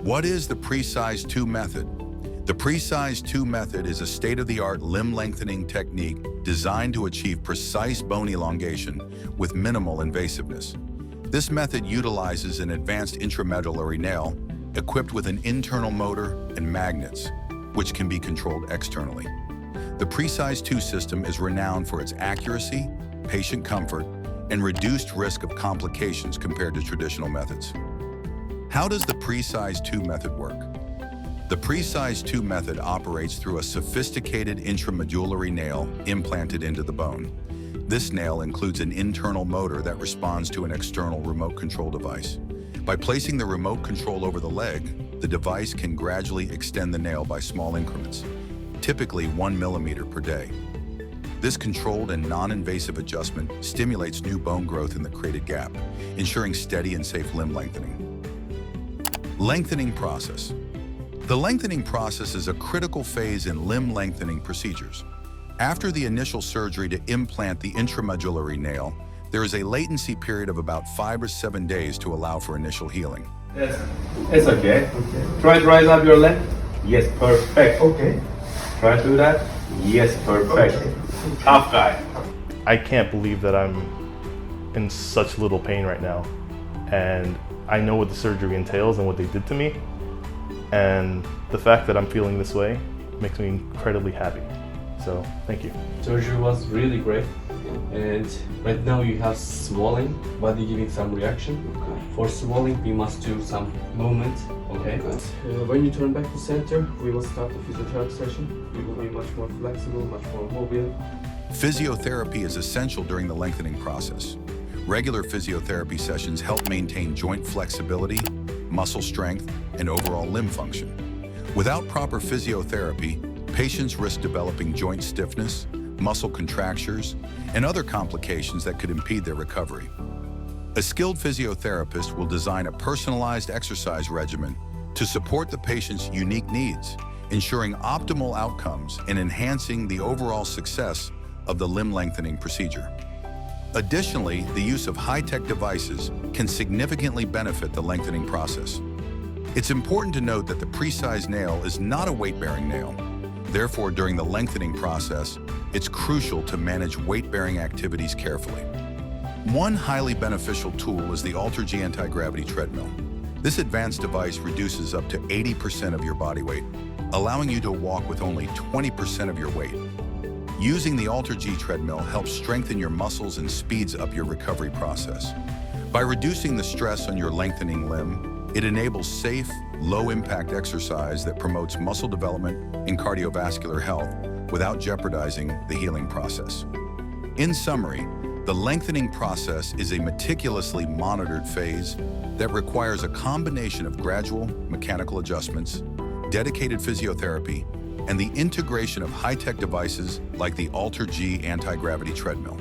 What is the Precice 2 method? The Precice 2 method is a state-of-the-art limb lengthening technique designed to achieve precise bone elongation with minimal invasiveness. This method utilizes an advanced intramedullary nail equipped with an internal motor and magnets, which can be controlled externally. The Precice 2 system is renowned for its accuracy, patient comfort, and reduced risk of complications compared to traditional methods. How does the Precice 2 method work? The Precice 2 method operates through a sophisticated intramedullary nail implanted into the bone. This nail includes an internal motor that responds to an external remote control device. By placing the remote control over the leg, the device can gradually extend the nail by small increments, typically 1 millimeter per day. This controlled and non-invasive adjustment stimulates new bone growth in the created gap, ensuring steady and safe limb lengthening. Lengthening process. The lengthening process is a critical phase in limb lengthening procedures. After the initial surgery to implant the intramedullary nail, there is a latency period of about 5 or 7 days to allow for initial healing. It's okay. Try to rise up your leg. Yes, perfect. Okay. Try to do that. Yes, perfect. Okay. Tough guy. I can't believe that I'm in such little pain right now. And I know what the surgery entails and what they did to me. And the fact that I'm feeling this way makes me incredibly happy. So, thank you. Surgery was really great, and right now you have swelling, body giving some reaction. For swelling, we must do some movement, okay? When you turn back to center, we will start the physiotherapy session. You will be much more flexible, much more mobile. Physiotherapy is essential during the lengthening process. Regular physiotherapy sessions help maintain joint flexibility, muscle strength, and overall limb function. Without proper physiotherapy, patients risk developing joint stiffness, muscle contractures, and other complications that could impede their recovery. A skilled physiotherapist will design a personalized exercise regimen to support the patient's unique needs, ensuring optimal outcomes and enhancing the overall success of the limb lengthening procedure. Additionally, the use of high-tech devices can significantly benefit the lengthening process. It's important to note that the Precice nail is not a weight-bearing nail. Therefore, during the lengthening process, it's crucial to manage weight-bearing activities carefully. One highly beneficial tool is the AlterG anti-gravity treadmill. This advanced device reduces up to 80% of your body weight, allowing you to walk with only 20% of your weight. Using the AlterG treadmill helps strengthen your muscles and speeds up your recovery process. By reducing the stress on your lengthening limb, it enables safe, low-impact exercise that promotes muscle development and cardiovascular health without jeopardizing the healing process. In summary, the lengthening process is a meticulously monitored phase that requires a combination of gradual mechanical adjustments, dedicated physiotherapy, and the integration of high-tech devices like the AlterG anti-gravity treadmill.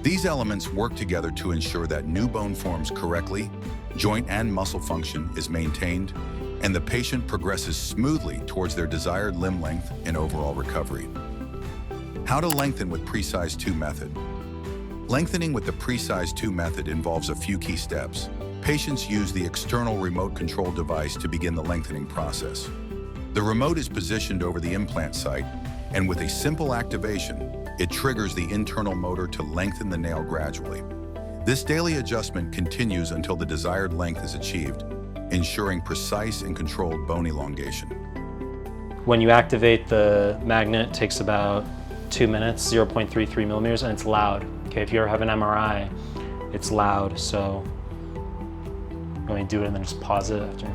These elements work together to ensure that new bone forms correctly, joint and muscle function is maintained, and the patient progresses smoothly towards their desired limb length and overall recovery. How to lengthen with Precice 2 method. Lengthening with the Precice 2 method involves a few key steps. Patients use the external remote control device to begin the lengthening process. The remote is positioned over the implant site, and with a simple activation, it triggers the internal motor to lengthen the nail gradually. This daily adjustment continues until the desired length is achieved, ensuring precise and controlled bone elongation. When you activate the magnet, it takes about 2 minutes, 0.33 millimeters, and it's loud. Okay, if you ever have an MRI, it's loud, so you want to do it and then just pause it after.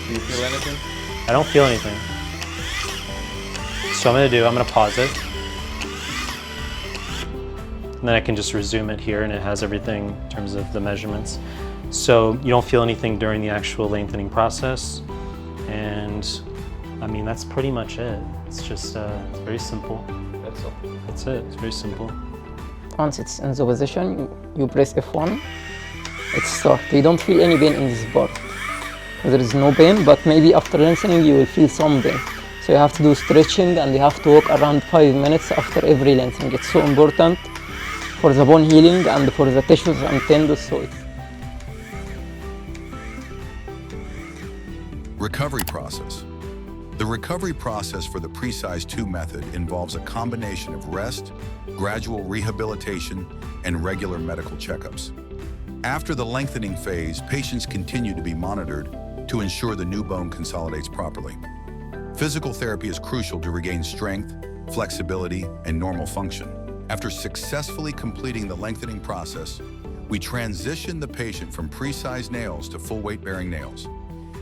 Do you feel anything? I don't feel anything. So I'm gonna pause it. And then I can just resume it here, and it has everything in terms of the measurements. So you don't feel anything during the actual lengthening process. And I mean, that's pretty much it. It's just, it's very simple. That's all. That's it, it's very simple. Once it's in the position, you press F1, it starts. You don't feel any pain in this part. There is no pain, but maybe after lengthening you will feel some pain. So you have to do stretching, and you have to walk around 5 minutes after every lengthening. It's so important for the bone healing and for the tissues and tendons. So it's Recovery process. The recovery process for the Precice 2 method involves a combination of rest, gradual rehabilitation, and regular medical checkups. After the lengthening phase, patients continue to be monitored to ensure the new bone consolidates properly. Physical therapy is crucial to regain strength, flexibility, and normal function. After successfully completing the lengthening process, we transition the patient from pre-sized nails to full weight-bearing nails.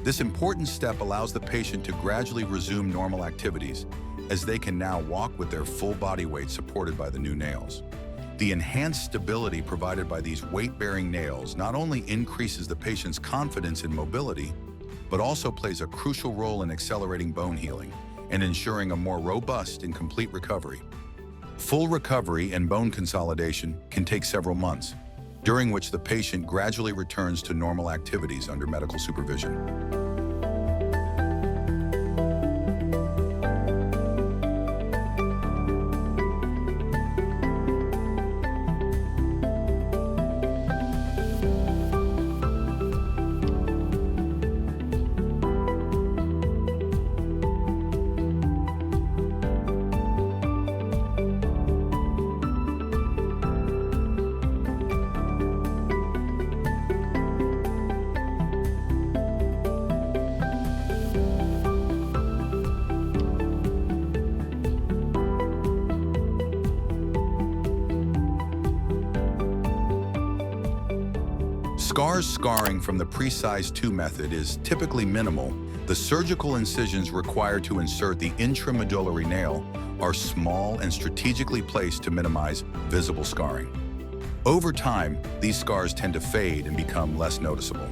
This important step allows the patient to gradually resume normal activities as they can now walk with their full body weight supported by the new nails. The enhanced stability provided by these weight-bearing nails not only increases the patient's confidence in mobility, but also plays a crucial role in accelerating bone healing and ensuring a more robust and complete recovery. Full recovery and bone consolidation can take several months, during which the patient gradually returns to normal activities under medical supervision. Scarring from the Precice 2 method is typically minimal. The surgical incisions required to insert the intramedullary nail are small and strategically placed to minimize visible scarring. Over time, these scars tend to fade and become less noticeable.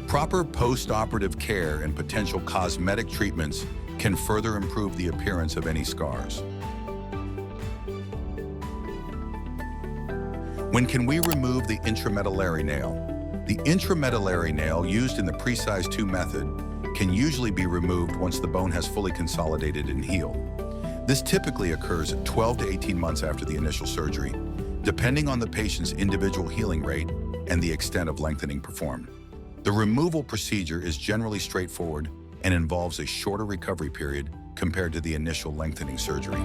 Proper post-operative care and potential cosmetic treatments can further improve the appearance of any scars. When can we remove the intramedullary nail? The intramedullary nail used in the Precice 2 method can usually be removed once the bone has fully consolidated and healed. This typically occurs 12 to 18 months after the initial surgery, depending on the patient's individual healing rate and the extent of lengthening performed. The removal procedure is generally straightforward and involves a shorter recovery period compared to the initial lengthening surgery.